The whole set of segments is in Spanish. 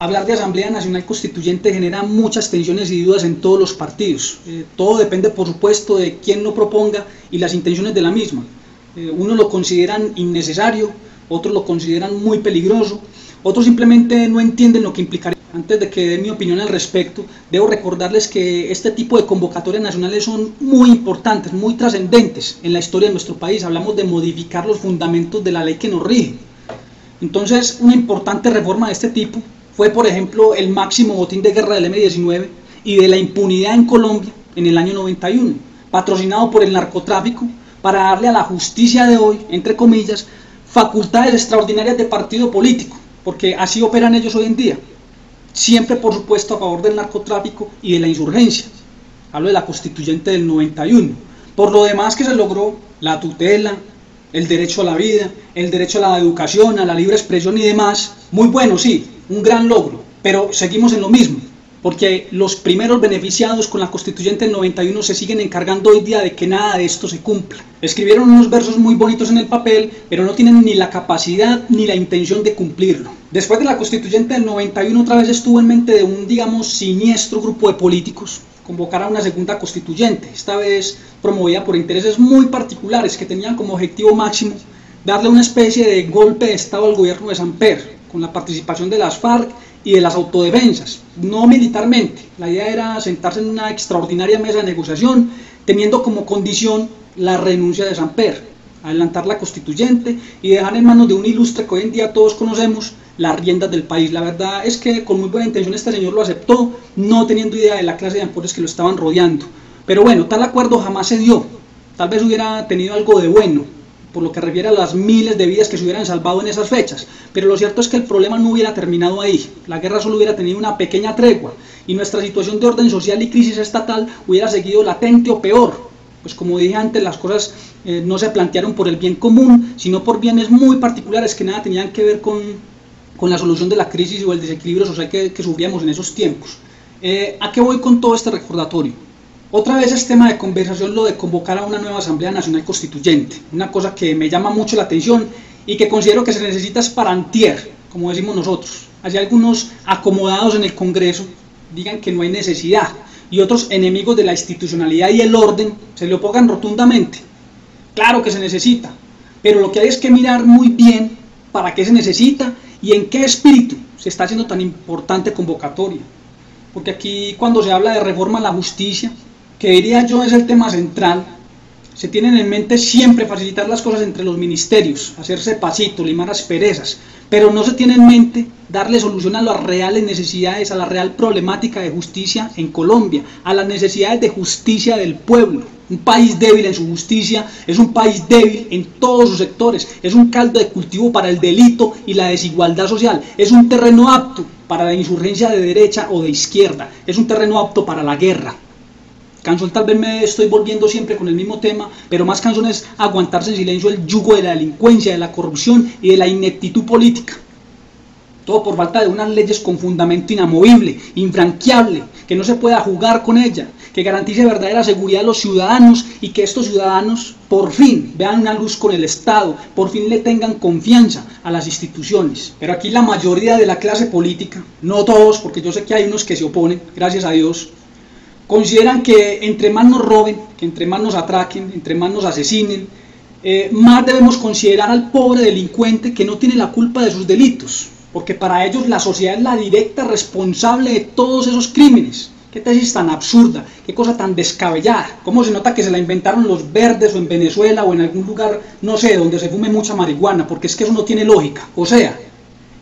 Hablar de Asamblea Nacional Constituyente genera muchas tensiones y dudas en todos los partidos. Todo depende, por supuesto, de quién lo proponga y las intenciones de la misma. Unos lo consideran innecesario, otros lo consideran muy peligroso, otros simplemente no entienden lo que implicaría. Antes de que dé mi opinión al respecto, debo recordarles que este tipo de convocatorias nacionales son muy importantes, muy trascendentes en la historia de nuestro país. Hablamos de modificar los fundamentos de la ley que nos rige. Entonces, una importante reforma de este tipo fue, por ejemplo, el máximo botín de guerra del M-19 y de la impunidad en Colombia en el año 91, patrocinado por el narcotráfico, para darle a la justicia de hoy, entre comillas, facultades extraordinarias de partido político, porque así operan ellos hoy en día, siempre por supuesto a favor del narcotráfico y de la insurgencia. Hablo de la constituyente del 91. Por lo demás que se logró, la tutela, el derecho a la vida, el derecho a la educación, a la libre expresión y demás, muy bueno, sí, un gran logro, pero seguimos en lo mismo, porque los primeros beneficiados con la constituyente del 91 se siguen encargando hoy día de que nada de esto se cumpla. Escribieron unos versos muy bonitos en el papel, pero no tienen ni la capacidad ni la intención de cumplirlo. Después de la constituyente del 91 otra vez estuvo en mente de un, digamos, siniestro grupo de políticos convocar a una segunda constituyente, esta vez promovida por intereses muy particulares que tenían como objetivo máximo darle una especie de golpe de estado al gobierno de Samper, con la participación de las FARC y de las autodefensas, no militarmente. La idea era sentarse en una extraordinaria mesa de negociación, teniendo como condición la renuncia de Samper, adelantar la constituyente y dejar en manos de un ilustre que hoy en día todos conocemos las riendas del país. La verdad es que con muy buena intención este señor lo aceptó, no teniendo idea de la clase de ampores que lo estaban rodeando. Pero bueno, tal acuerdo jamás se dio. Tal vez hubiera tenido algo de bueno, por lo que refiere a las miles de vidas que se hubieran salvado en esas fechas, pero lo cierto es que el problema no hubiera terminado ahí, la guerra solo hubiera tenido una pequeña tregua, y nuestra situación de orden social y crisis estatal hubiera seguido latente o peor, pues como dije antes, las cosas no se plantearon por el bien común, sino por bienes muy particulares que nada tenían que ver con la solución de la crisis o el desequilibrio social que sufríamos en esos tiempos. ¿A qué voy con todo este recordatorio? Otra vez es tema de conversación lo de convocar a una nueva Asamblea Nacional Constituyente, una cosa que me llama mucho la atención y que considero que se necesita es para antier, como decimos nosotros. Así algunos acomodados en el Congreso digan que no hay necesidad y otros enemigos de la institucionalidad y el orden se le opongan rotundamente. Claro que se necesita, pero lo que hay es que mirar muy bien para qué se necesita y en qué espíritu se está haciendo tan importante convocatoria. Porque aquí cuando se habla de reforma a la justicia, que diría yo es el tema central, se tienen en mente siempre facilitar las cosas entre los ministerios, hacerse pasito, limar asperezas, pero no se tiene en mente darle solución a las reales necesidades, a la real problemática de justicia en Colombia, a las necesidades de justicia del pueblo. Un país débil en su justicia es un país débil en todos sus sectores, es un caldo de cultivo para el delito y la desigualdad social, es un terreno apto para la insurgencia de derecha o de izquierda, es un terreno apto para la guerra. Cansón, tal vez me estoy volviendo siempre con el mismo tema, pero más cansón es aguantarse en silencio el yugo de la delincuencia, de la corrupción y de la ineptitud política. Todo por falta de unas leyes con fundamento inamovible, infranqueable, que no se pueda jugar con ella, que garantice verdadera seguridad a los ciudadanos y que estos ciudadanos por fin vean una luz con el Estado, por fin le tengan confianza a las instituciones. Pero aquí la mayoría de la clase política, no todos, porque yo sé que hay unos que se oponen, gracias a Dios, consideran que entre más nos roben, que entre más nos atraquen, entre más nos asesinen, más debemos considerar al pobre delincuente que no tiene la culpa de sus delitos, porque para ellos la sociedad es la directa responsable de todos esos crímenes. Qué tesis tan absurda, qué cosa tan descabellada. Cómo se nota que se la inventaron los verdes o en Venezuela o en algún lugar, no sé, donde se fume mucha marihuana, porque es que eso no tiene lógica. O sea,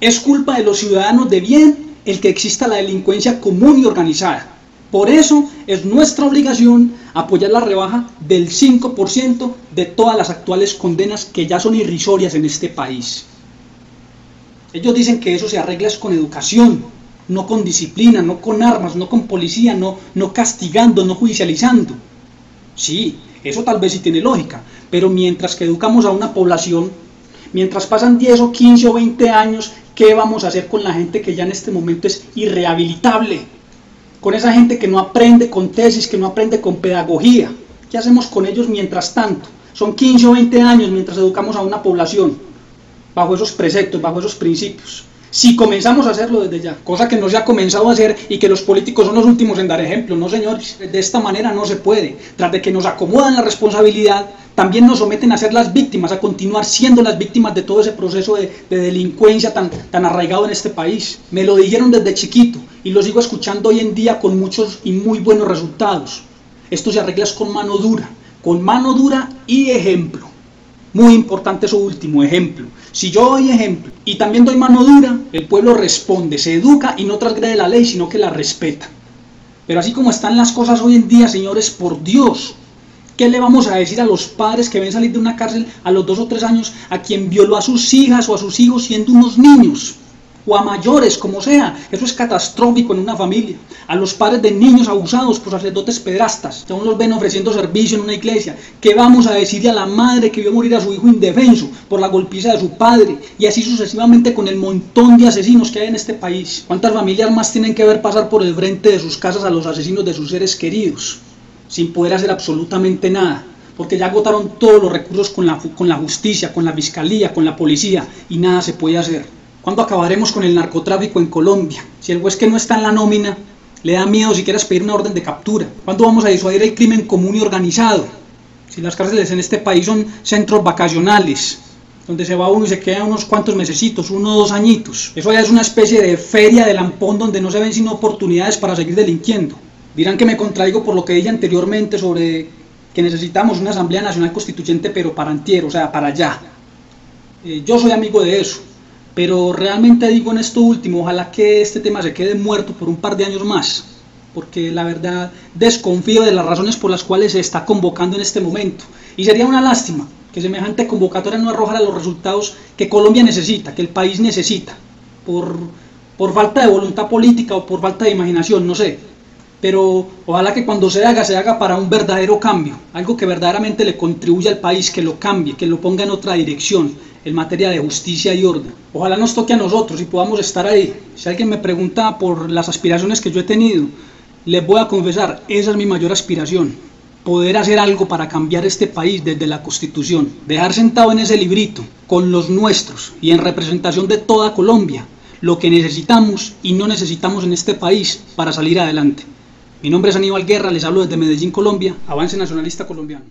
es culpa de los ciudadanos de bien el que exista la delincuencia común y organizada. Por eso es nuestra obligación apoyar la rebaja del 5% de todas las actuales condenas que ya son irrisorias en este país. Ellos dicen que eso se arregla con educación, no con disciplina, no con armas, no con policía, no castigando, no judicializando. Sí, eso tal vez sí tiene lógica, pero mientras que educamos a una población, mientras pasan 10 o 15 o 20 años, ¿qué vamos a hacer con la gente que ya en este momento es irrehabilitable? Con esa gente que no aprende con tesis, que no aprende con pedagogía. ¿Qué hacemos con ellos mientras tanto? Son 15 o 20 años mientras educamos a una población bajo esos preceptos, bajo esos principios. si comenzamos a hacerlo desde ya, cosa que no se ha comenzado a hacer y que los políticos son los últimos en dar ejemplo. No, señores, de esta manera no se puede. Tras de que nos acomodan la responsabilidad, también nos someten a ser las víctimas, a continuar siendo las víctimas de todo ese proceso de delincuencia tan arraigado en este país. Me lo dijeron desde chiquito y lo sigo escuchando hoy en día con muchos y muy buenos resultados. Esto se arregla con mano dura y ejemplo. Muy importante eso último, ejemplo. Si yo doy ejemplo y también doy mano dura, el pueblo responde, se educa y no transgrede la ley, sino que la respeta. Pero así como están las cosas hoy en día, señores, por Dios, ¿qué le vamos a decir a los padres que ven salir de una cárcel a los 2 o 3 años a quien violó a sus hijas o a sus hijos siendo unos niños? O a mayores, como sea? Eso es catastrófico en una familia. A los padres de niños abusados por sacerdotes pedrastas, que aún los ven ofreciendo servicio en una iglesia. ¿Qué vamos a decirle a la madre que vio morir a su hijo indefenso por la golpiza de su padre? Y así sucesivamente con el montón de asesinos que hay en este país. ¿Cuántas familias más tienen que ver pasar por el frente de sus casas a los asesinos de sus seres queridos, sin poder hacer absolutamente nada? Porque ya agotaron todos los recursos con la justicia, con la fiscalía, con la policía, y nada se puede hacer. ¿Cuándo acabaremos con el narcotráfico en Colombia? Si el juez que no está en la nómina le da miedo siquiera pedir una orden de captura. ¿Cuándo vamos a disuadir el crimen común y organizado? Si las cárceles en este país son centros vacacionales, donde se va uno y se queda unos cuantos mesecitos, 1 o 2 añitos. Eso ya es una especie de feria de lampón donde no se ven sino oportunidades para seguir delinquiendo. Dirán que me contraigo por lo que dije anteriormente sobre que necesitamos una Asamblea Nacional Constituyente, pero para antier, o sea, para allá. Yo soy amigo de eso. Pero realmente digo en esto último, ojalá que este tema se quede muerto por un par de años más, porque la verdad desconfío de las razones por las cuales se está convocando en este momento. Y sería una lástima que semejante convocatoria no arrojara los resultados que Colombia necesita, que el país necesita, por falta de voluntad política o por falta de imaginación, no sé. Pero ojalá que cuando se haga para un verdadero cambio, algo que verdaderamente le contribuya al país, que lo cambie, que lo ponga en otra dirección, en materia de justicia y orden. Ojalá nos toque a nosotros y podamos estar ahí. Si alguien me pregunta por las aspiraciones que yo he tenido, les voy a confesar, esa es mi mayor aspiración. Poder hacer algo para cambiar este país desde la Constitución. Dejar sentado en ese librito, con los nuestros y en representación de toda Colombia, lo que necesitamos y no necesitamos en este país para salir adelante. Mi nombre es Aníbal Guerra, les hablo desde Medellín, Colombia, Avance Nacionalista Colombiano.